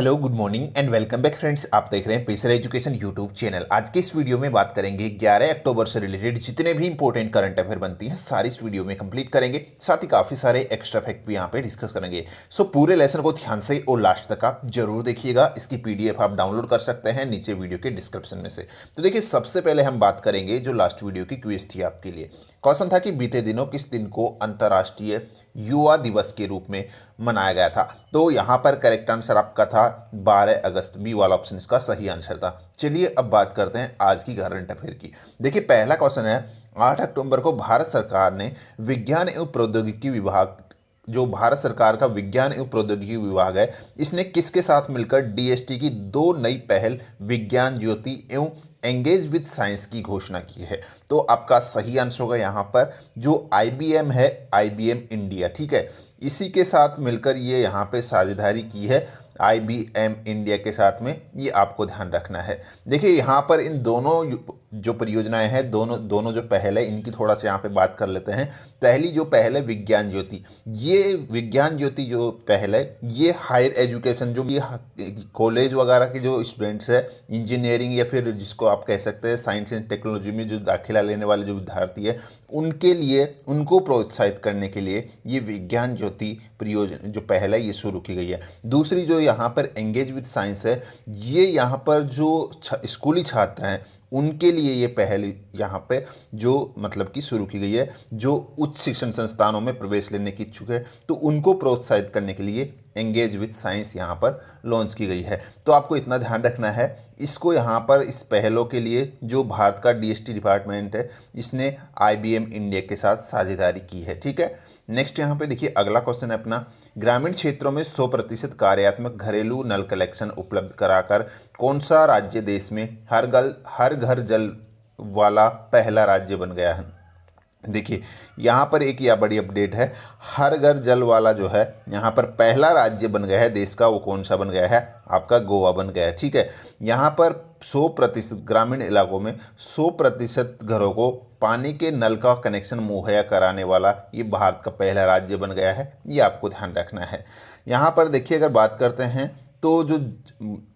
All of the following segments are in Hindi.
Hello good morning and welcome back friends. आप देख रहे हैं पेसर एजुकेशन यूट्यूब चैनल। आज के इस वीडियो में बात करेंगे 11 अक्टूबर से रिलेटेड जितने भी इंपॉर्टेंट करंट अफेयर बनती हैं सारी इस वीडियो में कंप्लीट करेंगे। साथ ही काफी सारे एक्स्ट्रा फैक्ट भी यहाँ पे डिस्कस करेंगे। सो पूरे लेसन को ध्यान से और लास्ट तक आप जरूर देखिएगा। इसकी पीडीएफ आप डाउनलोड कर सकते हैं नीचे वीडियो के डिस्क्रिप्शन में से। तो देखिए, सबसे पहले हम बात करेंगे जो लास्ट वीडियो की क्विज थी आपके लिए। क्वेश्चन था कि बीते दिनों किस दिन को अंतर्राष्ट्रीय युवा दिवस के रूप में मनाया गया था। तो यहाँ पर करेक्ट आंसर आपका था 12 अगस्त। बी वाला ऑप्शन इसका सही आंसर था। चलिए अब बात करते हैं आज की करंट अफेयर की। देखिए, पहला क्वेश्चन है 8 अक्टूबर को भारत सरकार ने विज्ञान एवं प्रौद्योगिकी विभाग, जो भारत सरकार का विज्ञान एवं प्रौद्योगिकी विभाग है, इसने किसके साथ मिलकर डीएसटी की 2 नई पहल विज्ञान ज्योति एवं एंगेज विद साइंस की घोषणा की है। तो आपका सही आंसर होगा यहाँ पर जो आईबीएम है, आईबीएम इंडिया, ठीक है, इसी के साथ मिलकर ये यहाँ पे साझेदारी की है आईबीएम इंडिया के साथ में। ये आपको ध्यान रखना है। देखिए, यहाँ पर इन दोनों जो परियोजनाएं हैं, दोनों जो पहल है, इनकी थोड़ा सा यहाँ पे बात कर लेते हैं। पहली जो पहल है विज्ञान ज्योति, ये विज्ञान ज्योति जो पहल है, ये हायर एजुकेशन, जो ये कॉलेज वगैरह के जो स्टूडेंट्स है, इंजीनियरिंग या फिर जिसको आप कह सकते हैं साइंस एंड टेक्नोलॉजी में जो दाखिला लेने वाले जो विद्यार्थी है, उनके लिए, उनको प्रोत्साहित करने के लिए ये विज्ञान ज्योति परियोजना जो पहल है ये शुरू की गई है। दूसरी जो यहाँ पर एंगेज विद साइंस है, ये यहाँ पर जो स्कूली छात्र हैं उनके लिए ये पहल यहाँ पे जो मतलब कि शुरू की गई है, जो उच्च शिक्षण संस्थानों में प्रवेश लेने की इच्छुक है, तो उनको प्रोत्साहित करने के लिए एंगेज विद साइंस यहाँ पर लॉन्च की गई है। तो आपको इतना ध्यान रखना है, इसको यहाँ पर इस पहलों के लिए जो भारत का डीएसटी डिपार्टमेंट है, इसने आईबीएम इंडिया के साथ साझेदारी की है, ठीक है। नेक्स्ट यहाँ पे देखिए, अगला क्वेश्चन है अपना, ग्रामीण क्षेत्रों में 100% कार्यात्मक घरेलू नल कलेक्शन उपलब्ध कराकर कौन सा राज्य देश में हर घर जल वाला पहला राज्य बन गया है। देखिए, यहाँ पर एक यह बड़ी अपडेट है, हर घर जल वाला जो है यहाँ पर पहला राज्य बन गया है देश का। वो कौन सा बन गया है? आपका गोवा बन गया है, ठीक है। यहाँ पर 100% ग्रामीण इलाकों में 100% घरों को पानी के नल का कनेक्शन मुहैया कराने वाला ये भारत का पहला राज्य बन गया है। ये आपको ध्यान रखना है। यहाँ पर देखिए, अगर बात करते हैं तो जो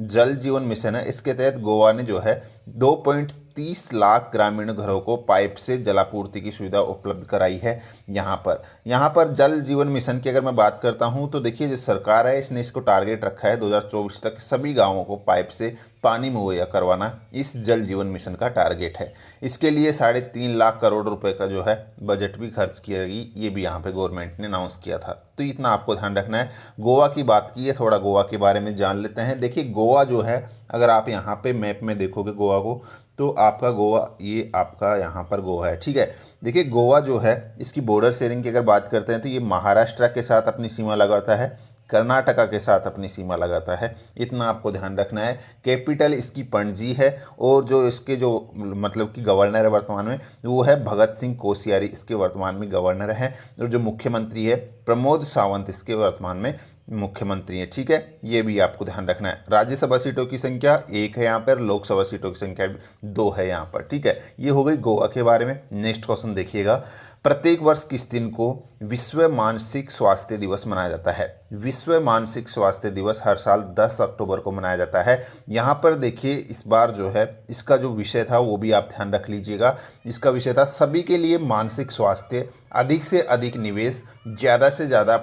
जल जीवन मिशन है, इसके तहत गोवा ने जो है 2.30 लाख ग्रामीण घरों को पाइप से जलापूर्ति की सुविधा उपलब्ध कराई है। यहाँ पर जल जीवन मिशन की अगर मैं बात करता हूँ तो देखिए, जो सरकार है इसने इसको टारगेट रखा है 2024 तक सभी गाँवों को पाइप से पानी मुहैया करवाना, इस जल जीवन मिशन का टारगेट है। इसके लिए 3.5 लाख करोड़ रुपए का जो है बजट भी खर्च किया गई, ये भी यहाँ पे गवर्नमेंट ने अनाउंस किया था। तो इतना आपको ध्यान रखना है। गोवा की बात की है, थोड़ा गोवा के बारे में जान लेते हैं। देखिए, गोवा जो है, अगर आप यहाँ पे मैप में देखोगे गोवा को, तो आपका गोवा, ये आपका यहाँ पर गोवा है, ठीक है। देखिए, गोवा जो है, इसकी बॉर्डर शेयरिंग की अगर बात करते हैं तो ये महाराष्ट्र के साथ अपनी सीमा लगाता है, कर्नाटका के साथ अपनी सीमा लगाता है। इतना आपको ध्यान रखना है। कैपिटल इसकी पणजी है और जो इसके जो मतलब कि गवर्नर है वर्तमान में, वो है भगत सिंह कोश्यारी, इसके वर्तमान में गवर्नर हैं। और जो मुख्यमंत्री है प्रमोद सावंत, इसके वर्तमान में मुख्यमंत्री हैं, ठीक है। ये भी आपको ध्यान रखना है। राज्यसभा सीटों की संख्या 1 है यहाँ पर, लोकसभा सीटों की संख्या 2 है यहाँ पर, ठीक है। ये हो गई गोवा के बारे में। नेक्स्ट क्वेश्चन देखिएगा, प्रत्येक वर्ष किस दिन को विश्व मानसिक स्वास्थ्य दिवस मनाया जाता है? विश्व मानसिक स्वास्थ्य दिवस हर साल 10 अक्टूबर को मनाया जाता है। यहाँ पर देखिए, इस बार जो है इसका जो विषय था वो भी आप ध्यान रख लीजिएगा। इसका विषय था सभी के लिए मानसिक स्वास्थ्य, अधिक से अधिक निवेश, ज़्यादा से ज़्यादा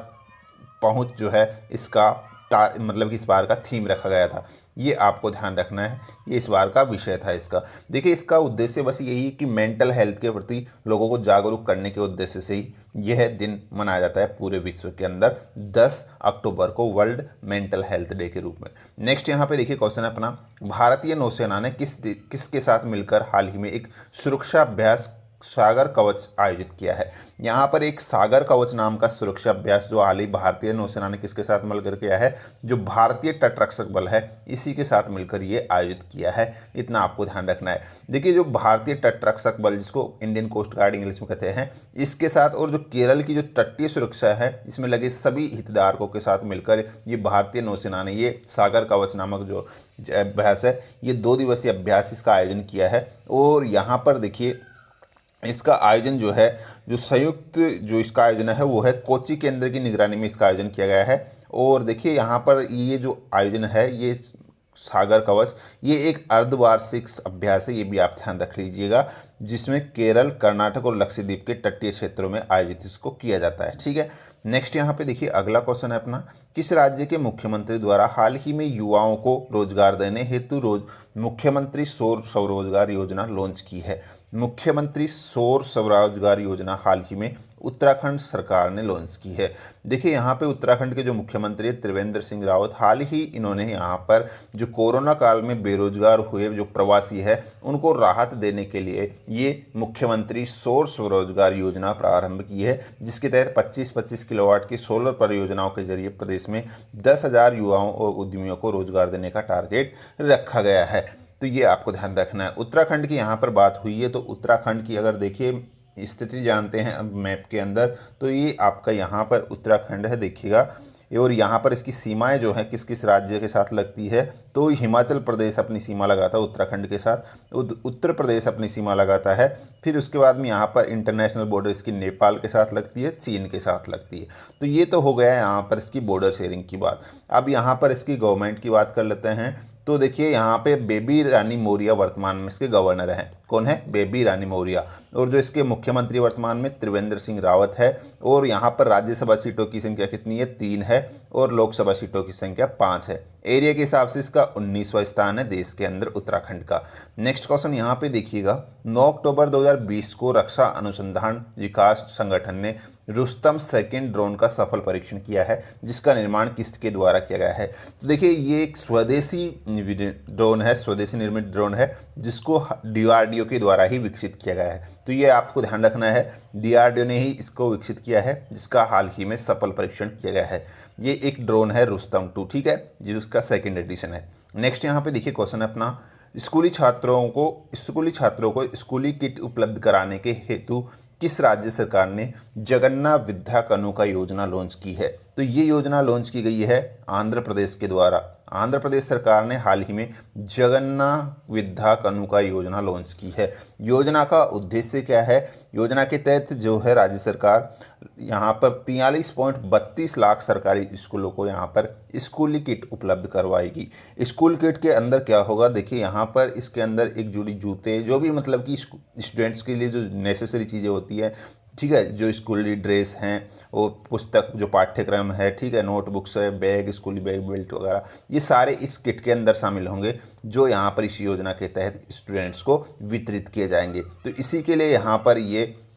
पहुँच जो है, इसका मतलब कि इस बार का थीम रखा गया था। ये आपको ध्यान रखना है, ये इस बार का विषय था इसका। देखिए, इसका उद्देश्य बस यही है कि मेंटल हेल्थ के प्रति लोगों को जागरूक करने के उद्देश्य से ही यह दिन मनाया जाता है पूरे विश्व के अंदर 10 अक्टूबर को, वर्ल्ड मेंटल हेल्थ डे के रूप में। नेक्स्ट यहाँ पे देखिए क्वेश्चन है अपना, भारतीय नौसेना ने किसके साथ मिलकर हाल ही में एक सुरक्षा अभ्यास सागर कवच आयोजित किया है? यहाँ पर एक सागर कवच नाम का सुरक्षा अभ्यास जो हाल ही भारतीय नौसेना ने किसके साथ मिलकर किया है? जो भारतीय तटरक्षक बल है, इसी के साथ मिलकर ये आयोजित किया है। इतना आपको ध्यान रखना है। देखिए, जो भारतीय तटरक्षक बल, जिसको इंडियन कोस्ट गार्ड इंग्लिश में कहते हैं, इसके साथ और जो केरल की जो तटीय सुरक्षा है, इसमें लगे सभी हितधारकों के साथ मिलकर ये भारतीय नौसेना ने ये सागर कवच नामक जो अभ्यास है, ये 2 दिवसीय अभ्यास इसका आयोजन किया है। और यहाँ पर देखिए, इसका आयोजन जो है, जो संयुक्त जो इसका आयोजन है वो है कोच्चि केंद्र की निगरानी में इसका आयोजन किया गया है। और देखिए यहाँ पर ये जो आयोजन है ये सागर कवच, ये एक अर्धवार्षिक अभ्यास है, ये भी आप ध्यान रख लीजिएगा, जिसमें केरल, कर्नाटक और लक्षद्वीप के तटीय क्षेत्रों में आयोजित इसको किया जाता है। ठीक है, नेक्स्ट यहाँ पे देखिए अगला क्वेश्चन है अपना, किस राज्य के मुख्यमंत्री द्वारा हाल ही में युवाओं को रोजगार देने हेतु मुख्यमंत्री सौर स्वरोजगार योजना लॉन्च की है? मुख्यमंत्री सौर स्वरोजगार योजना हाल ही में उत्तराखंड सरकार ने लॉन्च की है। देखिए यहाँ पे उत्तराखंड के जो मुख्यमंत्री त्रिवेंद्र सिंह रावत, हाल ही इन्होंने यहाँ पर जो कोरोना काल में बेरोजगार हुए जो प्रवासी है उनको राहत देने के लिए ये मुख्यमंत्री सौर स्वरोजगार योजना प्रारंभ की है, जिसके तहत 25-25 किलोवाट की सोलर परियोजनाओं के जरिए प्रदेश में 10,000 युवाओं और उद्यमियों को रोजगार देने का टारगेट रखा गया है। तो ये आपको ध्यान रखना है। उत्तराखंड की यहाँ पर बात हुई है, तो उत्तराखंड की अगर देखिए स्थिति जानते हैं अब मैप के अंदर, तो ये आपका यहाँ पर उत्तराखंड है, देखिएगा। और यहाँ पर इसकी सीमाएं जो हैं किस किस राज्य के साथ लगती है, तो हिमाचल प्रदेश अपनी सीमा लगाता है उत्तराखंड के साथ, उत्तर प्रदेश अपनी सीमा लगाता है, फिर उसके बाद में यहाँ पर इंटरनेशनल बॉर्डर इसकी नेपाल के साथ लगती है, चीन के साथ लगती है। तो ये तो हो गया है यहाँ पर इसकी बॉर्डर शेयरिंग की बात। अब यहाँ पर इसकी गवर्नमेंट की बात कर लेते हैं। तो देखिए यहाँ पे बेबी रानी मौर्य वर्तमान में इसके गवर्नर हैं। कौन है? बेबी रानी मौर्य। और जो इसके मुख्यमंत्री वर्तमान में त्रिवेंद्र सिंह रावत है। और यहाँ पर राज्यसभा सीटों की संख्या कितनी है? 3 है। और लोकसभा सीटों की संख्या 5 है। एरिया के हिसाब से इसका 19वां स्थान है देश के अंदर उत्तराखंड का। नेक्स्ट क्वेश्चन यहाँ पे देखिएगा, 9 अक्टूबर 2020 को रक्षा अनुसंधान विकास संगठन ने रुस्तम सेकंड ड्रोन का सफल परीक्षण किया है, जिसका निर्माण किसके द्वारा किया गया है? तो देखिए ये एक स्वदेशी ड्रोन है, स्वदेशी निर्मित ड्रोन है, जिसको DRDO के द्वारा ही विकसित किया गया है। तो ये आपको ध्यान रखना है, DRDO ने ही इसको विकसित किया है, जिसका हाल ही में सफल परीक्षण किया गया है। ये एक ड्रोन है रुस्तम 2, ठीक है, जिसका सेकंड एडिशन है। नेक्स्ट यहाँ पे देखिए क्वेश्चन है अपना, स्कूली छात्रों को स्कूली किट उपलब्ध कराने के हेतु किस राज्य सरकार ने जगन्ना विद्या कानूका योजना लॉन्च की है? तो ये योजना लॉन्च की गई है आंध्र प्रदेश के द्वारा। आंध्र प्रदेश सरकार ने हाल ही में जगन्ना विद्या कानूका योजना लॉन्च की है। योजना का उद्देश्य क्या है? योजना के तहत जो है राज्य सरकार यहाँ पर 43.32 लाख सरकारी स्कूलों को यहाँ पर स्कूली किट उपलब्ध करवाएगी। स्कूल किट के अंदर क्या होगा? देखिए यहाँ पर इसके अंदर एक जोड़ी जूते, जो भी मतलब कि स्टूडेंट्स के लिए जो नेसेसरी चीज़ें होती है, ठीक है, जो स्कूली ड्रेस हैं, वो पुस्तक जो पाठ्यक्रम है, ठीक है, नोटबुक्स है, बैग, स्कूली बैग, बेल्ट वगैरह, ये सारे इस किट के अंदर शामिल होंगे, जो यहाँ पर इस योजना के तहत स्टूडेंट्स को वितरित किए जाएंगे। तो इसी के लिए यहाँ पर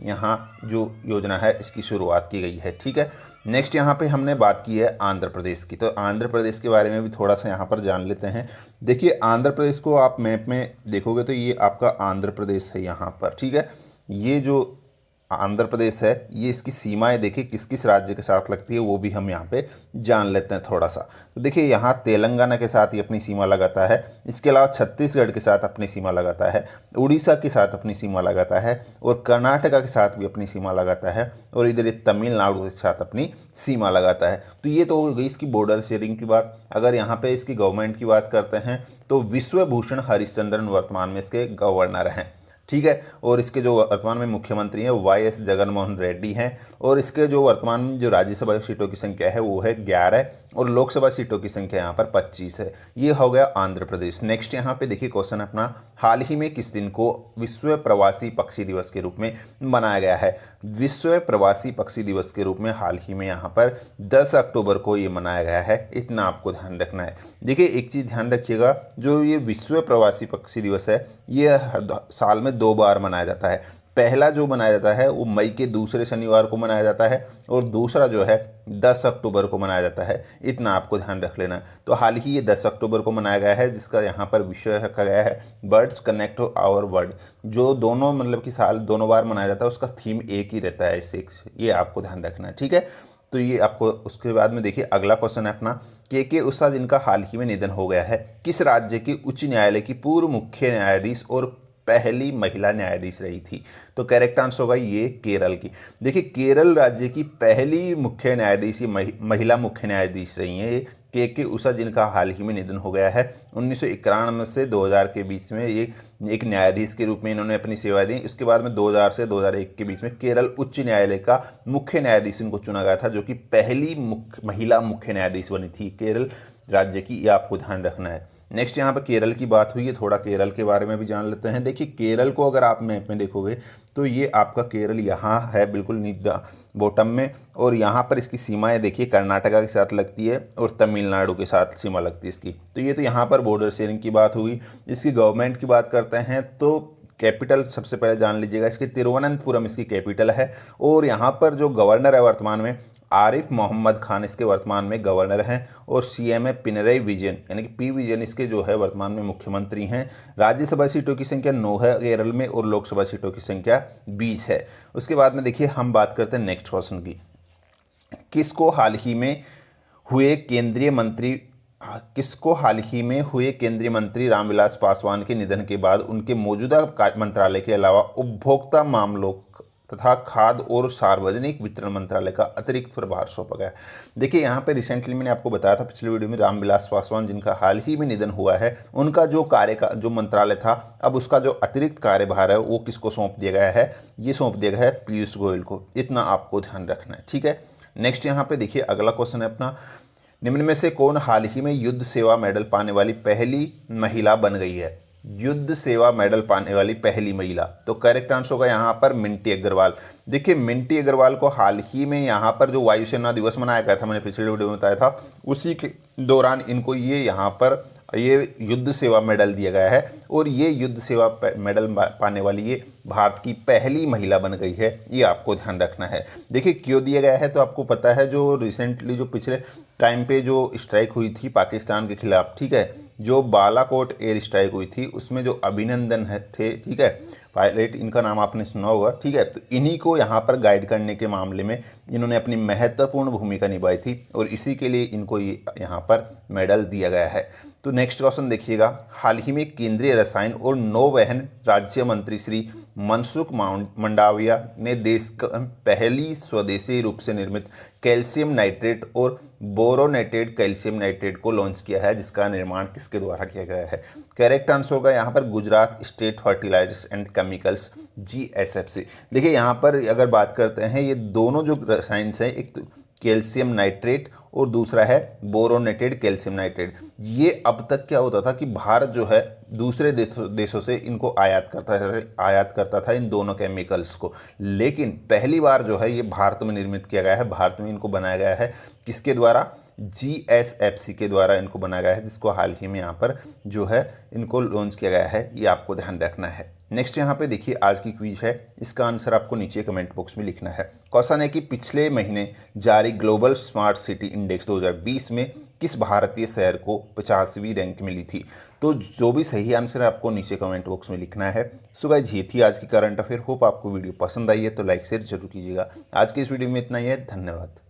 यहाँ जो योजना है इसकी शुरुआत की गई है, ठीक है। नेक्स्ट यहाँ पे हमने बात की है आंध्र प्रदेश की, तो आंध्र प्रदेश के बारे में भी थोड़ा सा यहाँ पर जान लेते हैं। देखिए आंध्र प्रदेश को आप मैप में देखोगे तो ये आपका आंध्र प्रदेश है यहाँ पर, ठीक है। ये जो आंध्र प्रदेश है, ये इसकी सीमाएं देखिए किस किस राज्य के साथ लगती है, वो भी हम यहाँ पे जान लेते हैं थोड़ा सा। तो देखिए यहाँ तेलंगाना के साथ ही अपनी सीमा लगाता है, इसके अलावा छत्तीसगढ़ के साथ अपनी सीमा लगाता है, उड़ीसा के साथ अपनी सीमा लगाता है, और कर्नाटका के साथ भी अपनी सीमा लगाता है, और इधर ये तमिलनाडु के साथ अपनी सीमा लगाता है। तो ये तो हो गई इसकी बॉर्डर शेयरिंग की बात। अगर यहाँ पे इसकी गवर्नमेंट की बात करते हैं तो विश्वभूषण हरिश्चंद्रन वर्तमान में इसके गवर्नर हैं, ठीक है। और इसके जो वर्तमान में मुख्यमंत्री हैं YS जगनमोहन रेड्डी हैं, और इसके जो वर्तमान में जो राज्यसभा सीटों की संख्या है वो है 11, और लोकसभा सीटों की संख्या यहाँ पर 25 है। ये हो गया आंध्र प्रदेश। नेक्स्ट यहाँ पे देखिए क्वेश्चन अपना, हाल ही में किस दिन को विश्व प्रवासी पक्षी दिवस के रूप में मनाया गया है? विश्व प्रवासी पक्षी दिवस के रूप में हाल ही में यहाँ पर 10 अक्टूबर को ये मनाया गया है, इतना आपको ध्यान रखना है। देखिए एक चीज़ ध्यान रखिएगा, जो ये विश्व प्रवासी पक्षी दिवस है ये साल में 2 बार मनाया जाता है। पहला जो मनाया जाता है वो मई के दूसरे शनिवार को मनाया जाता है, और दूसरा जो है 10 अक्टूबर को मनाया जाता है, इतना आपको ध्यान रख लेना है। तो हाल ही ये 10 अक्टूबर को मनाया गया है, जिसका यहाँ पर विषय रखा गया है बर्ड्स कनेक्ट आवर वर्ल्ड। जो दोनों मतलब कि साल दोनों बार मनाया जाता है, उसका थीम एक ही रहता है, इसे ये आपको ध्यान रखना है, ठीक है। तो ये आपको उसके बाद में देखिए अगला क्वेश्चन है अपना, के उषा जिनका हाल ही में निधन हो गया है, किस राज्य की उच्च न्यायालय की पूर्व मुख्य न्यायाधीश और पहली महिला न्यायाधीश रही थी? तो करेक्ट आंसर होगा ये केरल की। देखिए केरल राज्य की पहली मुख्य न्यायाधीश, महिला मुख्य न्यायाधीश रही हैं ये के उषा जिनका हाल ही में निधन हो गया है। 1991 से 2000 के बीच में ये एक न्यायाधीश के रूप में इन्होंने अपनी सेवा दी। इसके बाद में 2000 से 2001 के बीच में केरल उच्च न्यायालय का मुख्य न्यायाधीश इनको चुना गया था, जो कि पहली महिला मुख्य न्यायाधीश बनी थी केरल राज्य की। ये आपको ध्यान रखना है। नेक्स्ट यहाँ पर केरल की बात हुई है, थोड़ा केरल के बारे में भी जान लेते हैं। देखिए केरल को अगर आप मैप में देखोगे तो ये आपका केरल यहाँ है बिल्कुल बॉटम में, और यहाँ पर इसकी सीमाएं देखिए कर्नाटका के साथ लगती है और तमिलनाडु के साथ सीमा लगती है इसकी। तो ये तो यहाँ पर बॉर्डर शेयरिंग की बात हुई। इसकी गवर्नमेंट की बात करते हैं तो कैपिटल सबसे पहले जान लीजिएगा, इसकी तिरुवनंतपुरम इसकी कैपिटल है। और यहाँ पर जो गवर्नर है वर्तमान में आरिफ मोहम्मद खान इसके वर्तमान में गवर्नर हैं, और सीएम है पिनरई विजयन, यानी कि पी विजयन इसके जो है वर्तमान में मुख्यमंत्री हैं। राज्यसभा सीटों की संख्या 9 है केरल में, और लोकसभा सीटों की संख्या 20 है। उसके बाद में देखिए हम बात करते हैं नेक्स्ट क्वेश्चन की। किसको हाल ही में हुए केंद्रीय मंत्री रामविलास पासवान के निधन के बाद उनके मौजूदा मंत्रालय के अलावा उपभोक्ता मामलों तथा खाद्य और सार्वजनिक वितरण मंत्रालय का अतिरिक्त प्रभार सौंपा गया। देखिए यहाँ पे रिसेंटली मैंने आपको बताया था पिछले वीडियो में, रामविलास पासवान जिनका हाल ही में निधन हुआ है, उनका जो जो मंत्रालय था, अब उसका जो अतिरिक्त कार्यभार है वो किसको सौंप दिया गया है? ये सौंप दिया गया है पीयूष गोयल को। इतना आपको ध्यान रखना है, ठीक है। नेक्स्ट यहाँ पे देखिए अगला क्वेश्चन है अपना, निम्न में से कौन हाल ही में युद्ध सेवा मेडल पाने वाली पहली महिला बन गई है? युद्ध सेवा मेडल पाने वाली पहली महिला, तो करेक्ट आंसर होगा यहाँ पर मिंटी अग्रवाल। देखिए मिंटी अग्रवाल को हाल ही में यहाँ पर जो वायुसेना दिवस मनाया गया था, मैंने पिछले वीडियो में बताया था, उसी के दौरान इनको ये यहाँ पर ये युद्ध सेवा मेडल दिया गया है, और ये युद्ध सेवा मेडल पाने वाली ये भारत की पहली महिला बन गई है। ये आपको ध्यान रखना है। देखिए क्यों दिया गया है, तो आपको पता है जो रिसेंटली जो पिछले टाइम पे जो स्ट्राइक हुई थी पाकिस्तान के खिलाफ, ठीक है, जो बालाकोट एयर स्ट्राइक हुई थी, उसमें जो अभिनंदन थे, ठीक है, पायलट, इनका नाम आपने सुना होगा, ठीक है, तो इन्हीं को यहाँ पर गाइड करने के मामले में इन्होंने अपनी महत्वपूर्ण भूमिका निभाई थी, और इसी के लिए इनको यहाँ पर मेडल दिया गया है। तो नेक्स्ट क्वेश्चन देखिएगा, हाल ही में केंद्रीय रसायन और नौवहन राज्य मंत्री श्री मनसुख मंडाविया ने देश का पहली स्वदेशी रूप से निर्मित कैल्शियम नाइट्रेट और बोरोनेटेड कैल्शियम नाइट्रेट को लॉन्च किया है, जिसका निर्माण किसके द्वारा किया गया है? करेक्ट आंसर होगा यहाँ पर Gujarat state fertilizers and chemicals GSFC। देखिए यहाँ पर अगर बात करते हैं, ये दोनों जो रसायन हैं, एक तो कैल्शियम नाइट्रेट और दूसरा है बोरोनेटेड कैल्शियम नाइट्रेट। ये अब तक क्या होता था कि भारत जो है दूसरे देशों से इनको आयात करता था इन दोनों केमिकल्स को, लेकिन पहली बार जो है ये भारत में निर्मित किया गया है, भारत में इनको बनाया गया है। किसके द्वारा? GSFC के द्वारा इनको बनाया गया है, जिसको हाल ही में यहाँ पर जो है इनको लॉन्च किया गया है। ये आपको ध्यान रखना है। नेक्स्ट यहाँ पे देखिए आज की क्विज है, इसका आंसर आपको नीचे कमेंट बॉक्स में लिखना है। क्वेश्चन है कि पिछले महीने जारी ग्लोबल स्मार्ट सिटी इंडेक्स 2020 में किस भारतीय शहर को 50वीं रैंक मिली थी? तो जो भी सही आंसर है आपको नीचे कमेंट बॉक्स में लिखना है। सो गाइस ये थी आज की करंट अफेयर। होप आपको वीडियो पसंद आई है, तो लाइक शेयर जरूर कीजिएगा। आज की इस वीडियो में इतना ही है, धन्यवाद।